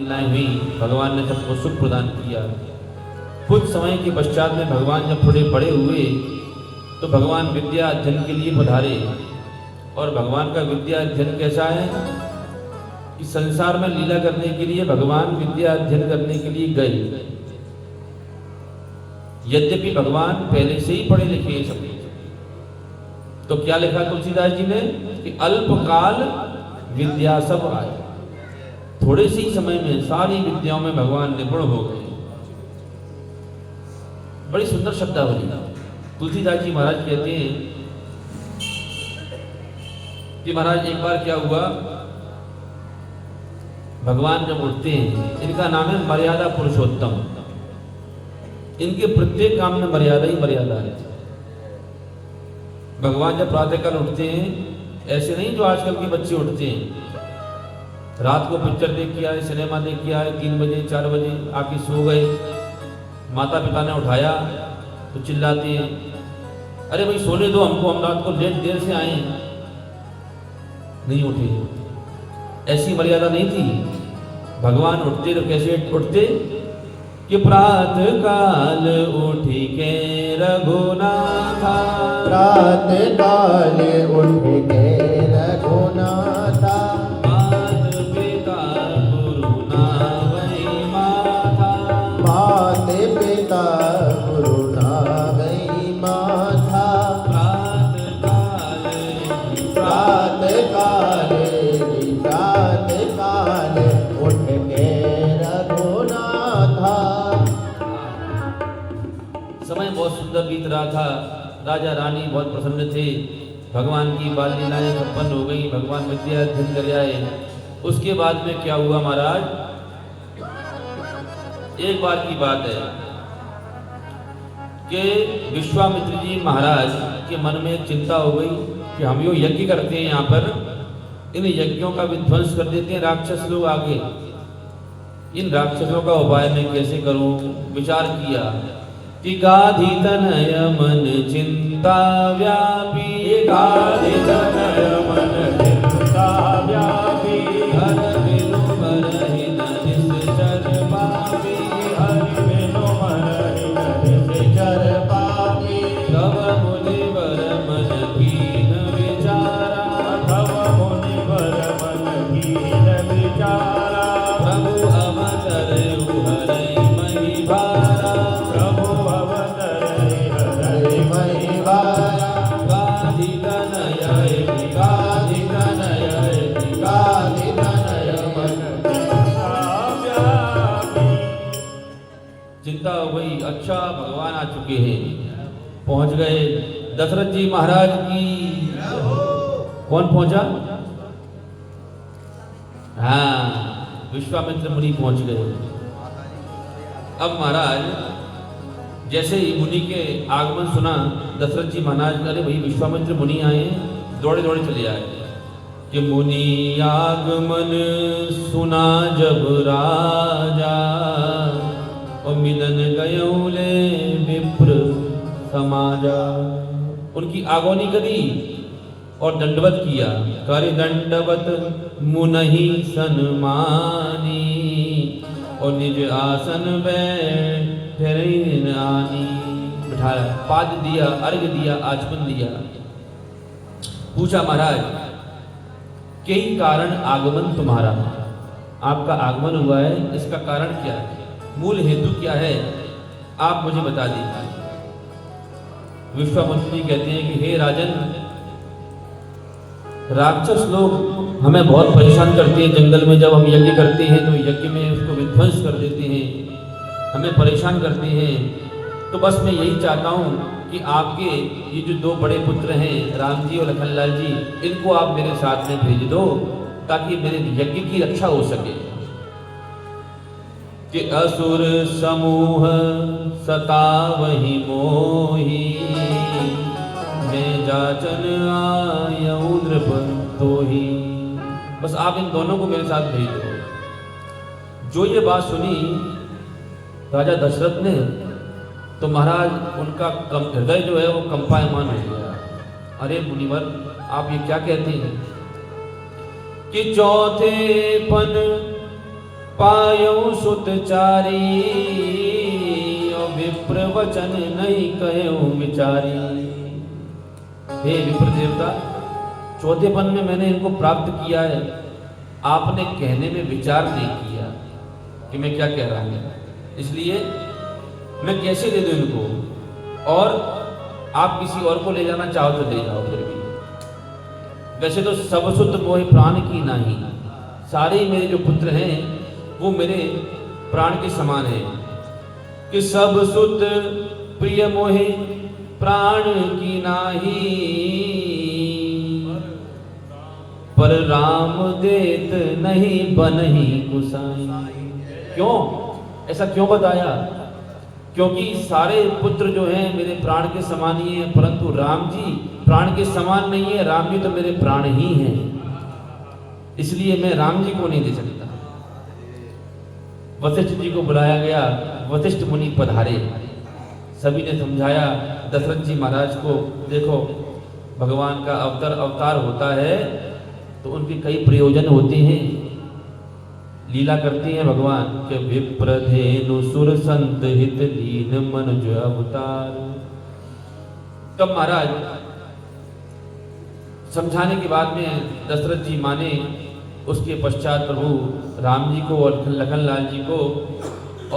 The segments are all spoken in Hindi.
लीलाएं हुई, भगवान ने सबको सुख प्रदान किया। कुछ समय के पश्चात में भगवान जब थोड़े बड़े हुए तो भगवान विद्या अध्ययन के लिए पधारे। और भगवान का विद्या अध्ययन कैसा है कि संसार में लीला करने के लिए भगवान विद्या अध्ययन करने के लिए गए। यद्यपि भगवान पहले से ही पढ़े लिखे सब, तो क्या लिखा तुलसीदास जी ने कि अल्पकाल विद्या सब आए। थोड़े से ही समय में सारी विद्याओं में भगवान निपुण हो गए। बड़ी सुंदर शब्दावली। तुलसीदास जी महाराज कहते हैं कि महाराज एक बार क्या हुआ, भगवान जब उठते हैं, इनका नाम है मर्यादा पुरुषोत्तम। इनके प्रत्येक काम में मर्यादा ही मर्यादा है। भगवान जब प्रातःकाल उठते हैं, ऐसे नहीं जो आजकल के बच्चे उठते हैं, रात को पिक्चर देख के आए, सिनेमा देख के आए, 3 बजे 4 बजे आके सो गए, माता पिता ने उठाया तो चिल्लाते हैं, अरे भाई सोने दो हमको, हम रात को लेट देर से आए, नहीं उठे। ऐसी मर्यादा नहीं थी। भगवान उठते तो कैसे उठते कि प्रातः काल उठी के रघुनाथा, प्रातः काल उठ के रघुनाथा, मात पिता गुरु नावै माथा, मात पिता गुरु नावै माथा, प्रातः काल उठ के रघुनाथा। समय बहुत सुंदर बीत रहा था। राजा रानी बहुत प्रसन्न थे। भगवान की बाल लीलाएं संपन्न हो गई। भगवान विद्या अध्ययन कर आए। उसके बाद में क्या हुआ महाराज, एक बार की बात है कि विश्वामित्र जी महाराज के मन में एक चिंता हो गई कि हम यो यज्ञ करते हैं, यहाँ पर इन यज्ञों का विध्वंस कर देते हैं राक्षस लोग आगे, इन राक्षसों का उपाय मैं कैसे करूं। विचार किया कि गाधी तनय मन चिंता व्यापी, गाधी तनय मन चिंता व्यापी, हर बिनु मरहि न निश्चर पापी, हर बिनु मरहि न निश्चर पापी, तव मुनिवर मन कीन विचारा, तव मुनिवर मन कीन विचारा, प्रभु अवतरयु हरै महि भारा, प्रभु अवतरयु हरै महि भारा, गाधी तनय गाधी तनय मन चिंता व्यापी। चिंता हो गई। अच्छा भगवान आ चुके हैं, पहुंच गए। दशरथ जी महाराज की कौन पहुंचा? हाँ, विश्वामित्र मुनि पहुंच गए। अब महाराज जैसे ही मुनि के आगमन सुना, दशरथ जी महाराज अरे भाई विश्वामित्र मुनि आए, दौड़े दौड़े चले आए कि मुनि आगमन सुना जब राजा, और मिलन गयोले विप्र समाजा। उनकी आगोनी करी और दंडवत किया। कर दंडवत मुनहि सन्मानी, और निज आसन बैठे आनी। बिठाया, पाद दिया, अर्घ दिया, आचमन दिया। पूछा महाराज कई कारण आगमन तुम्हारा, आपका आगमन हुआ है, इसका कारण क्या है, मूल हेतु क्या है, आप मुझे बता दीजिए। विश्वामित्र जी कहते हैं कि हे राजन, राक्षस लोग हमें बहुत परेशान करते हैं। जंगल में जब हम यज्ञ करते हैं तो यज्ञ में उसको विध्वंस कर देते हैं, हमें परेशान करते हैं। तो बस मैं यही चाहता हूँ कि आपके ये जो 2 बड़े पुत्र हैं, राम जी और लखनलाल जी, इनको आप मेरे साथ में भेज दो ताकि मेरे यज्ञ की रक्षा हो सके। कि असुर समूह सतावहि मोहि, मैं जाचन आयऊ नृप तोहि। बस आप इन दोनों को मेरे साथ भेज दो। जो ये बात सुनी राजा दशरथ ने, तो महाराज उनका हृदय जो है वो कंपायमान हो गया। अरे मुनिवर, आप ये क्या कहते हैं कि चौथे पन पायो सुत चारी और विप्र वचन नहीं कहो विचारी। हे विप्र देवता, चौथेपन में मैंने इनको प्राप्त किया है, आपने कहने में विचार नहीं किया कि मैं क्या कह रहा हूं, इसलिए मैं कैसे दे दूं इनको, और आप किसी और को ले जाना चाहो तो ले जाओ। फिर भी वैसे तो सब सुत मोहि प्राण की नाही, सारे मेरे जो पुत्र हैं वो मेरे प्राण के समान हैं कि सब सुत प्रिय मोहि प्राण की नाही, पर राम देत नहीं बनहि गुसाई। क्यों ऐसा क्यों बताया? क्योंकि सारे पुत्र जो हैं मेरे प्राण के समान ही हैं, परंतु राम जी प्राण के समान नहीं है, राम जी तो मेरे प्राण ही हैं, इसलिए मैं राम जी को नहीं दे सकता। वशिष्ठ जी को बुलाया गया, वशिष्ठ मुनि पधारे, सभी ने समझाया दशरथ जी महाराज को, देखो भगवान का अवतार होता है तो उनके कई प्रयोजन होते हैं, लीला करते हैं भगवान के विप्रधेनु सुर संत हित दीन मन जो अवतार। तब महाराज समझाने के बाद में दशरथ जी माने, उसके पश्चात प्रभु राम जी को और लखन लाल जी को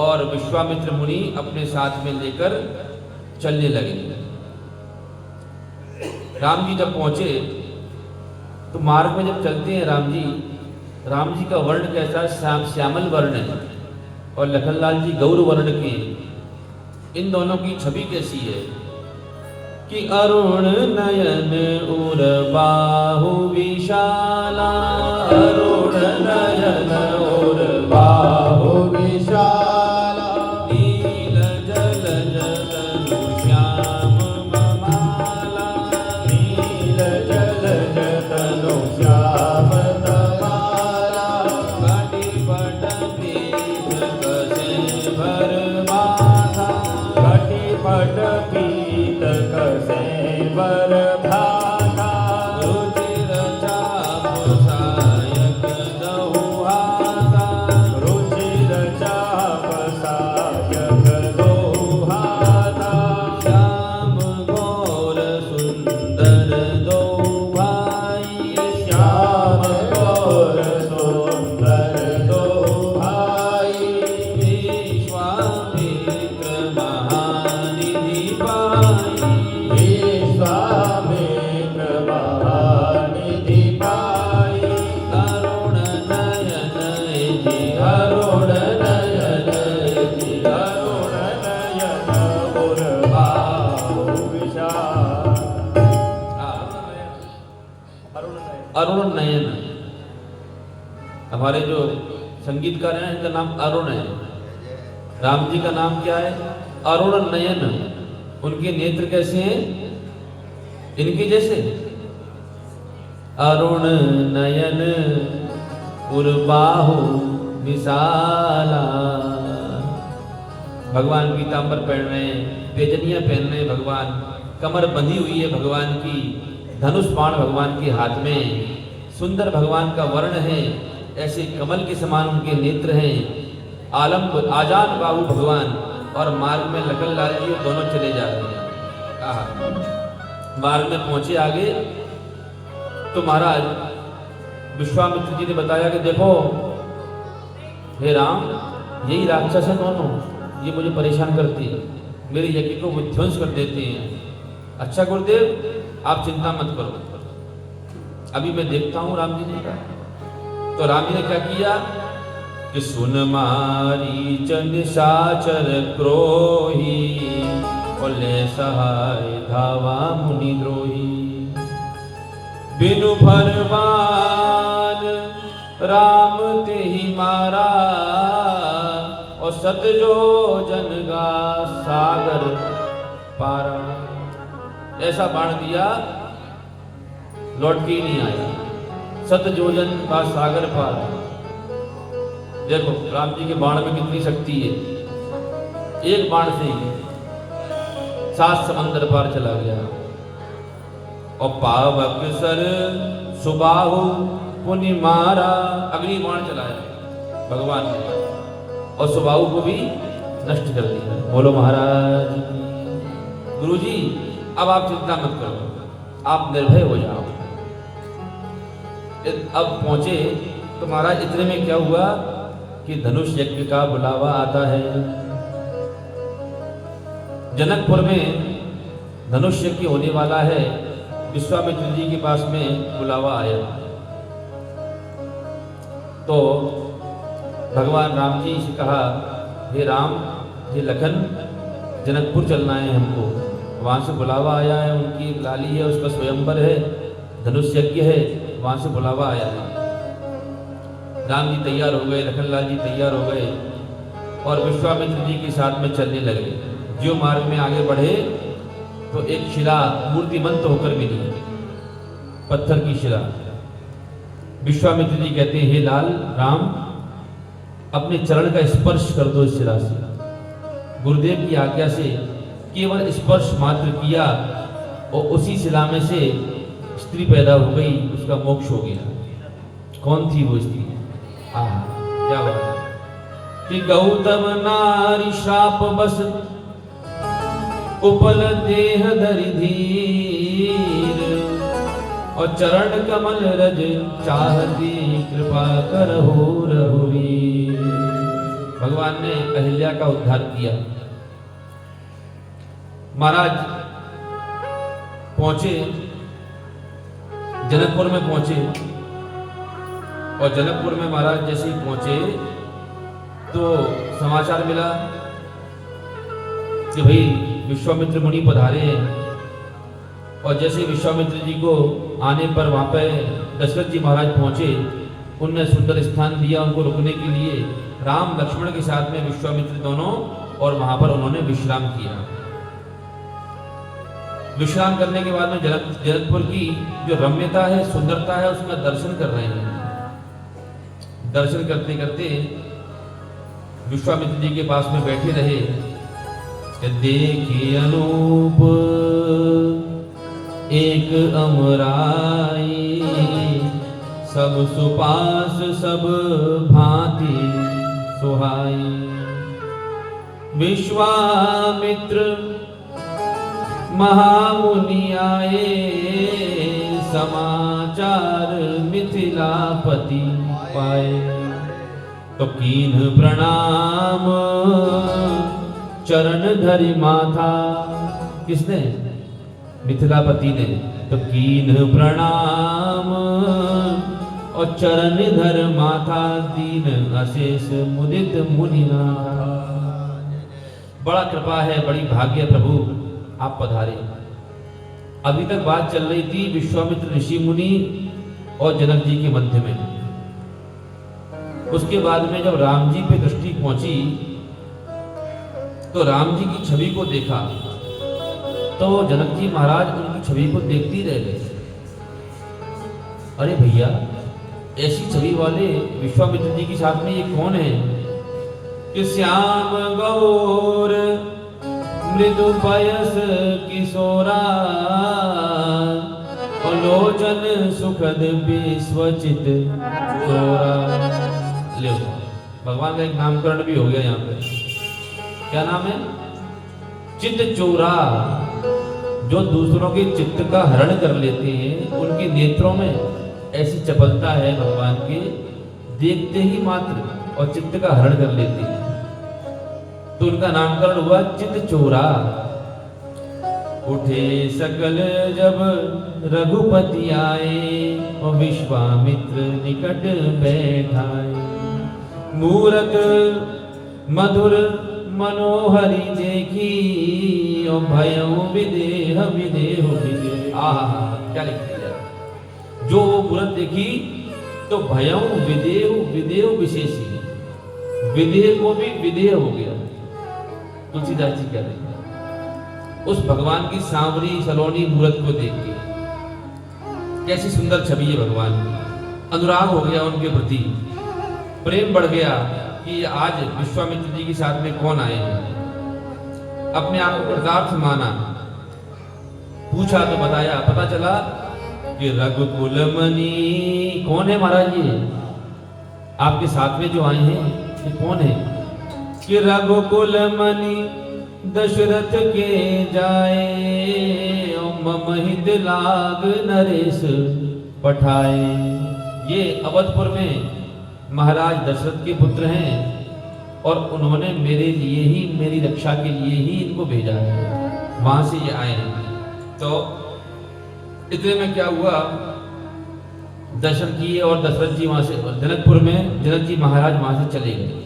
और विश्वामित्र मुनि अपने साथ में लेकर चलने लगे। राम जी जब पहुंचे तो मार्ग में जब चलते हैं राम जी का वर्ण कैसा है? श्यामल वर्ण है, और लखन लाल जी गौर वर्ण के। इन दोनों की छवि कैसी है कि अरुण नयन उर बाहु विशाला, अरुण नयन उर बाहु विशाला, नील जल जल श्याम ममाला, नील जल जल श्याम तमाला, घटी पट पीत कसे भर माथा, घटी पट पीत कसे भर भाता, रुचिर चाप सायक दहुहाता, रुचिर चाप सायक दहुहाता, श्याम गौर सुंदर दो भाई, श्याम गौर सुंदर दो भाई, विश्वामित्र महानिधि पाई, विश्वामित्र महानिधि पाई, अरुण नयन जी अरुण नयन जी अरुण नयन उर बाहु विशाल। अरुण नयन, हमारे जो संगीतकार हैं इनका नाम अरुण है, राम जी का नाम क्या है? अरुण नयन। उनके नेत्र कैसे हैं? इनके जैसे। अरुण नयन उर्बाहु विशाला। भगवान पीतांबर पहन रहे हैं, पेजनियां पहन रहे हैं भगवान, कमर बंधी हुई है भगवान की, धनुष बाण भगवान के हाथ में, सुंदर भगवान का वर्ण है, ऐसे कमल के समान उनके नेत्र हैं, आलम्ब आजान बाहु भगवान, और मार्ग में लखन लाल जी दोनों चले जा रहे हैं। मार्ग में पहुंचे आगे तो महाराज विश्वामित्र जी ने बताया कि देखो हे राम, यही राक्षस है दोनों, ये मुझे परेशान करते हैं, मेरे यज्ञ को विध्वंस कर देते हैं। अच्छा गुरुदेव आप चिंता मत करो, अभी मैं देखता हूँ राम जी ने कहा। तो राम जी ने क्या किया कि सुन मारीच निशाचर क्रोही, बोले सहाय धावा मुनि द्रोही, बिनु फरमान राम ते ही मारा, और सत जो जनगा सागर पारा। ऐसा बाण दिया लौट के ही नहीं आया, सत जोजन का सागर पार। देखो राम जी के बाण में कितनी शक्ति है, एक बाण से ही 7 समंदर पार चला गया। और पावक सर सुबाहु पुनि मारा, अग्नि बाण चलाया, भगवान ने, और सुबाहु को भी नष्ट कर दिया। बोलो महाराज की। गुरुजी अब आप चिंता मत करो, आप निर्भय हो जाओ। अब पहुंचे तो महाराज इतने में क्या हुआ कि धनुष यज्ञ का बुलावा आता है। जनकपुर में धनुष यज्ञ होने वाला है, विश्वामित्र जी के पास में बुलावा आया। तो भगवान राम जी से कहा, हे राम, हे लखन, जनकपुर चलना है हमको, वहाँ से बुलावा आया है, उनकी लाली है, उसका स्वयंवर है, धनुष यज्ञ है, वहाँ से बुलावा आया है। राम जी तैयार हो गए, लखनलाल जी तैयार हो गए और विश्वामित्र जी के साथ में चलने लगे। जो मार्ग में आगे बढ़े तो एक शिला मूर्तिमंत होकर मिली, पत्थर की शिला। विश्वामित्र जी कहते हैं, हे लाल राम, अपने चरण का स्पर्श कर दो इस शिला से। गुरुदेव की आज्ञा से केवल स्पर्श मात्र किया और उसी शिला में से स्त्री पैदा हो गई, उसका मोक्ष हो गया। कौन थी वो स्त्री? क्या बात है कि गौतम नारी श्राप बस उपल देह धरि धीर, और चरण कमल रज चाहती कृपा करहु रघुवीर। भगवान ने अहिल्या का उद्धार किया। महाराज पहुंचे, जनकपुर में पहुंचे, और जनकपुर में महाराज जैसे ही पहुंचे तो समाचार मिला कि भाई विश्वामित्र मुनि पधारे हैं। और जैसे विश्वामित्र जी को आने पर वहां पे दशरथ जी महाराज पहुंचे, उनने सुंदर स्थान दिया उनको रुकने के लिए। राम लक्ष्मण के साथ में विश्वामित्र दोनों, और वहां पर उन्होंने विश्राम किया। विश्राम करने के बाद में जनकपुर की जो रम्यता है, सुंदरता है, उसका दर्शन कर रहे हैं। दर्शन करते करते विश्वामित्र जी के पास में बैठे रहे। देखी अनूप एक अमराई, सब सुपास सब भांति सुहाई। विश्वामित्र महामुनि आए, समाचार मिथिलापति पाए। तो कीन प्रणाम चरण धरि माथा। किसने? मिथिलापति ने। तो कीन प्रणाम और चरण धर माथा, दीन अशेष मुदित मुनिनाथा। बड़ा कृपा है, बड़ी भाग्य प्रभु, आप पधारे। अभी तक बात चल रही थी विश्वामित्र ऋषि मुनि और जनक जी के मध्य में। उसके बाद में जब राम जी पे दृष्टि पहुंची तो राम जी की छवि को देखा, तो जनक जी महाराज उनकी छवि को देखते ही रह गए। अरे भैया, ऐसी छवि वाले विश्वामित्र जी के साथ में ये कौन है? कि श्याम गौर मृदु पयस किशोरा, लोचन सुखद विश्वचित चोरा। ले भगवान का एक नामकरण भी हो गया यहाँ पे। क्या नाम है? चित्त चोरा। जो दूसरों के चित्त का हरण कर लेते हैं, उनके नेत्रों में ऐसी चपलता है भगवान के, देखते ही मात्र और चित्त का हरण कर लेते हैं। तो उनका नामकरण हुआ चित्त चोरा। उठे सकल जब रघुपति आए, और विश्वामित्र निकट बैठाए। मूरत मधुर मनोहरी देखी, और भयउ विदेह विदेह विदेह। आहा, क्या लिख दिया। जो वो मूरत देखी तो भयउ विदेह विदेह विशेषी, विदेह को भी विदेह हो गया। तुलसीदास जी कह रहे हैं उस भगवान की सांवरी सलोनी मूरत को देख के, कैसी सुंदर छवि है भगवान की। अनुराग हो गया उनके प्रति, प्रेम बढ़ गया कि आज विश्वामित्र जी के साथ में कौन आए हैं। अपने आप को कृतार्थ माना। पूछा तो बताया, पता चला कि रघुकुल मणि। कौन है महाराज? ये आपके साथ में जो आए हैं ये कौन है? कि रघुकुल मणि दशरथ के जाए, मम हित लाग नरेश पठाए। ये अवधपुर में महाराज दशरथ के पुत्र हैं और उन्होंने मेरे लिए ही, मेरी रक्षा के लिए ही इनको भेजा है, वहां से ये आए हैं। तो इतने में क्या हुआ, दर्शन किए और दशरथ जी वहां से, जनकपुर में जनक जी महाराज वहां से चले गए,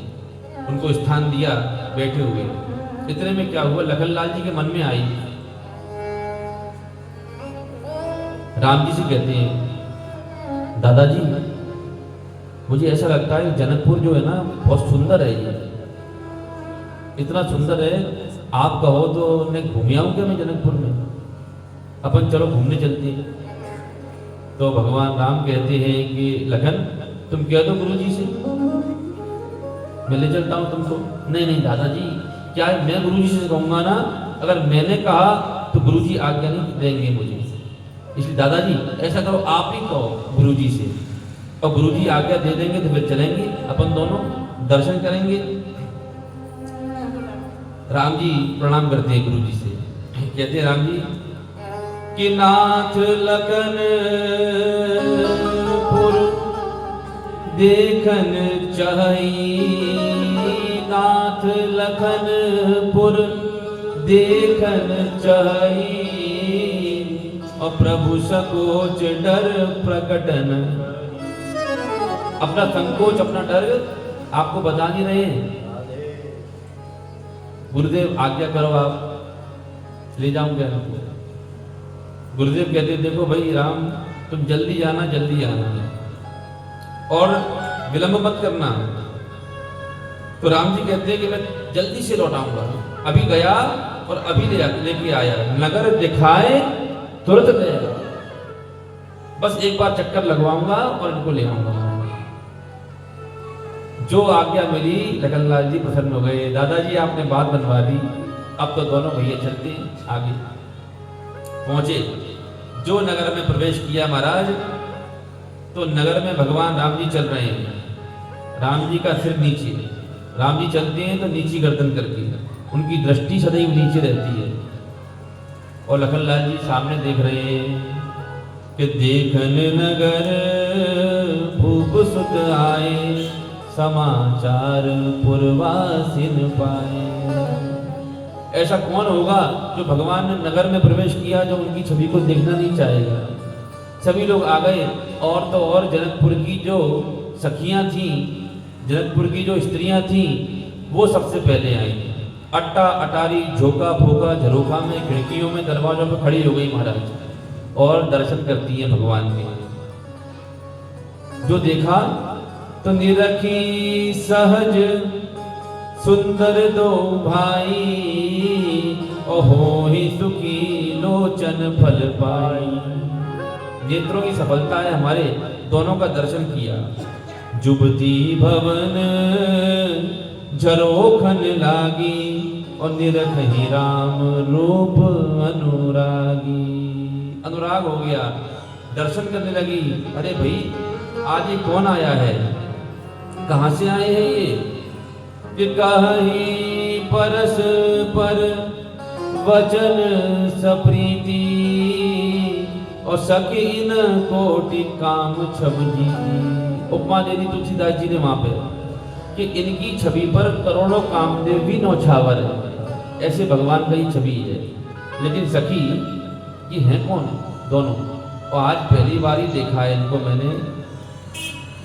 उनको स्थान दिया बैठे हुए। इतने में क्या हुआ, लखनलाल जी के मन में आई, राम जी से कहते हैं, दादाजी मुझे ऐसा लगता है जनकपुर जो है ना बहुत सुंदर है, ये इतना सुंदर है, आप कहो तो मैं घूम आऊं क्या मैं जनकपुर में, अपन चलो घूमने चलते हैं। तो भगवान राम कहते हैं कि लखन तुम कह दो गुरुजी से, मैं ले चलता हूं तुमको। नहीं नहीं दादाजी, क्या मैं गुरुजी से कहूंगा ना, अगर मैंने कहा तो गुरुजी आज्ञा नहीं देंगे मुझे, इसलिए दादाजी ऐसा करो आप ही कहो गुरुजी से, और गुरुजी आज्ञा दे देंगे तो फिर चलेंगे अपन दोनों दर्शन करेंगे। राम जी प्रणाम करते हैं गुरुजी से, कहते हैं राम जी कि नाथ लखन पुर देखन चाही, नाथ लखन पुर देखन चाही, और प्रभु सकोच डर प्रकटन, अपना संकोच अपना डर आपको बता नहीं रहे हैं। गुरुदेव आज्ञा करो आप ले जाऊं क्या? गुरुदेव कहते देखो भाई राम, तुम जल्दी जाना, जल्दी आना और विलंब मत करना। तो राम जी कहते हैं कि मैं जल्दी से लौटाऊंगा, अभी गया और अभी लेके आया, नगर दिखाए तुरंत लेगा, बस एक बार चक्कर लगवाऊंगा और इनको ले आऊंगा। जो आज्ञा मेरी, लखनलाल जी प्रसन्न हो गए, दादाजी आपने बात बनवा दी, अब तो दोनों भैया चलते आगे। पहुंचे, जो नगर में प्रवेश किया महाराज, तो नगर में भगवान राम जी चल रहे हैं, राम जी का सिर नीचे, राम जी चलते हैं तो नीची गर्दन करके, उनकी दृष्टि सदैव नीचे रहती है, और लखनलाल जी सामने देख रहे हैं कि देखन नगर भूप सुत आए, समाचार पुरवासिन पाए। ऐसा कौन होगा जो भगवान ने नगर में प्रवेश किया जो उनकी छवि को देखना नहीं चाहेगा? सभी लोग आ गए, और तो और जनकपुर की जो सखियां थीं, जनकपुर की जो स्त्रियां थीं, वो सबसे पहले आई। अट्टा अटारी झोंका फोका झरोखा में, खिड़कियों में, दरवाजों पर खड़ी हो गई महाराज, और दर्शन करती हैं भगवान के। जो देखा तो निरखी सहज सुंदर दो भाई, ओहो ही सुखी लोचन फल पाई। नेत्रों की सफलता है हमारे, दोनों का दर्शन किया। जुबती भवन झरोखन लागी, और निरखही राम रूप अनुरागी। अनुराग हो गया, दर्शन करने लगी। अरे भाई आज ये कौन आया है, कहां से आए हैं ये? कि कहीं परस पर वचन सप्रीति, और सकीन कोटि काम छब जीती। उपमा दे दी तुलसीदास जी ने वहां पे कि इनकी छवि पर करोड़ों कामदेव भी नौछावर है, ऐसे भगवान का ही छवि है। लेकिन सखी ये हैं कौन दोनों, और आज पहली बार ही देखा है इनको मैंने।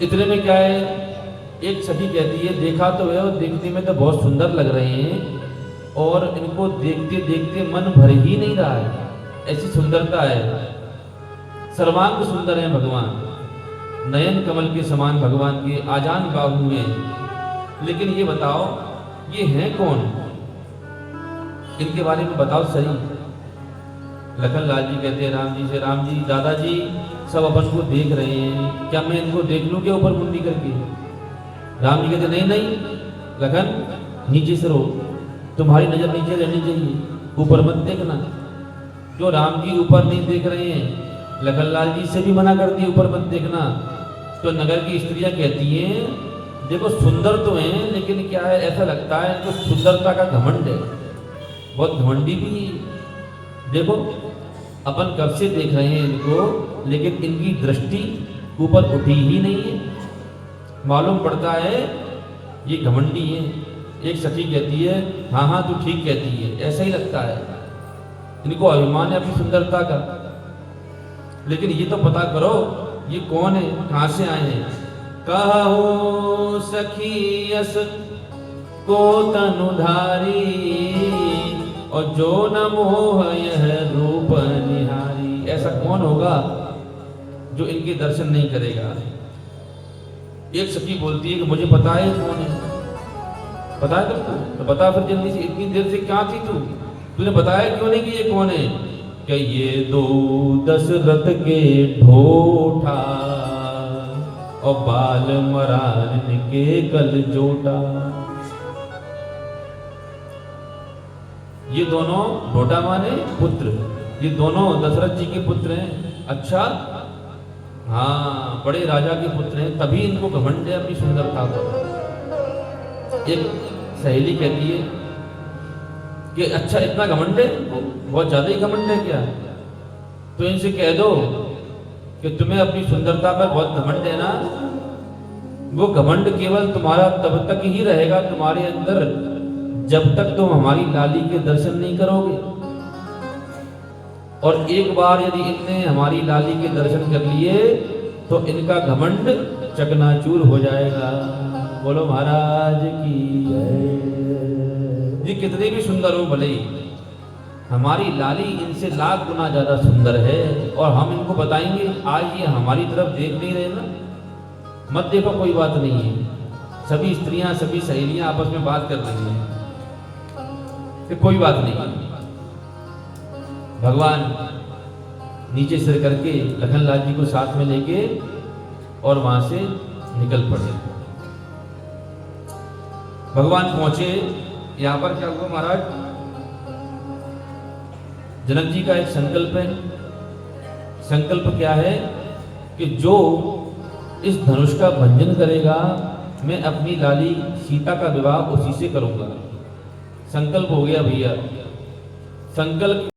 इतने में क्या है, एक सखी कहती है देखा तो है, और देखने में तो बहुत सुंदर लग रहे हैं, और इनको देखते देखते मन भर ही नहीं रहा है, ऐसी सुंदरता है। सर्वांग सुंदर है भगवान, नयन कमल के समान भगवान के आजान बाहु हैं। लेकिन ये बताओ ये हैं कौन, इनके बारे में बताओ सही। लखनलाल जी कहते हैं राम जी से, राम जी दादाजी सब अपन को देख रहे हैं, क्या मैं इनको देख लूं क्या ऊपर मुंडी करके? राम जी कहते नहीं नहीं लखन नीचे से रहो, तुम्हारी नजर नीचे रहनी चाहिए, ऊपर मत देखना। जो राम जी ऊपर नहीं देख रहे हैं, लखनलाल जी से भी मना कर दिए ऊपर मत देखना। तो नगर की स्त्रियां कहती हैं देखो सुंदर तो हैं, लेकिन क्या है, ऐसा लगता है इनको सुंदरता का घमंड है, बहुत घमंडी भी है। देखो अपन कब से देख रहे हैं इनको, लेकिन इनकी दृष्टि ऊपर उठी ही नहीं है। मालूम पड़ता है ये घमंडी है। एक सखी कहती है हाँ हाँ तू ठीक कहती है, ऐसा ही लगता है इनको, अभिमान है अपनी सुंदरता का। लेकिन ये तो पता करो ये कौन है, कहाँ से आए हैं। कहो सखी यस को तनुधारी, और जो न मोह यह रूप निहारी। ऐसा कौन होगा जो इनके दर्शन नहीं करेगा। एक सखी बोलती है कि मुझे पता है कौन है। पता है तुमको? तो बता फिर जल्दी से, इतनी देर से क्या थी तूने बताया क्यों नहीं कि ये कौन है। कि ये दो दशरथ के ढोठा, और बाल मरान के कल जोटा। ये दोनों ढोटा माने पुत्र, ये दोनों दशरथ जी के पुत्र हैं। अच्छा हाँ, बड़े राजा के पुत्र हैं, तभी इनको घमंड है अपनी सुंदरता पर। एक सहेली कहती है कि अच्छा इतना घमंड है, बहुत ज्यादा ही घमंड है क्या। तो इनसे कह दो कि तुम्हें अपनी सुंदरता पर बहुत घमंड है ना, वो घमंड केवल तुम्हारा तब तक ही रहेगा तुम्हारे अंदर जब तक तुम हमारी लाली के दर्शन नहीं करोगे। और एक बार यदि इनने हमारी लाली के दर्शन कर लिए तो इनका घमंड चकनाचूर हो जाएगा। बोलो महाराज की जय। ये कितने भी सुंदर हो भले ही, हमारी लाली इनसे लाख गुना ज्यादा सुंदर है। और हम इनको बताएंगे, आज ये हमारी तरफ देख नहीं रहे ना, मत देखो कोई बात नहीं है। सभी स्त्रियां सभी सहेलियां आपस में बात कर रही हैं कि कोई बात नहीं। भगवान नीचे सिर करके लखनलाल जी को साथ में लेके और वहां से निकल पड़े। भगवान पहुंचे, यहां पर क्या हुआ महाराज, जनक जी का एक संकल्प है। संकल्प क्या है कि जो इस धनुष का भंजन करेगा मैं अपनी लाली सीता का विवाह उसी से करूंगा। संकल्प हो गया भैया, संकल्प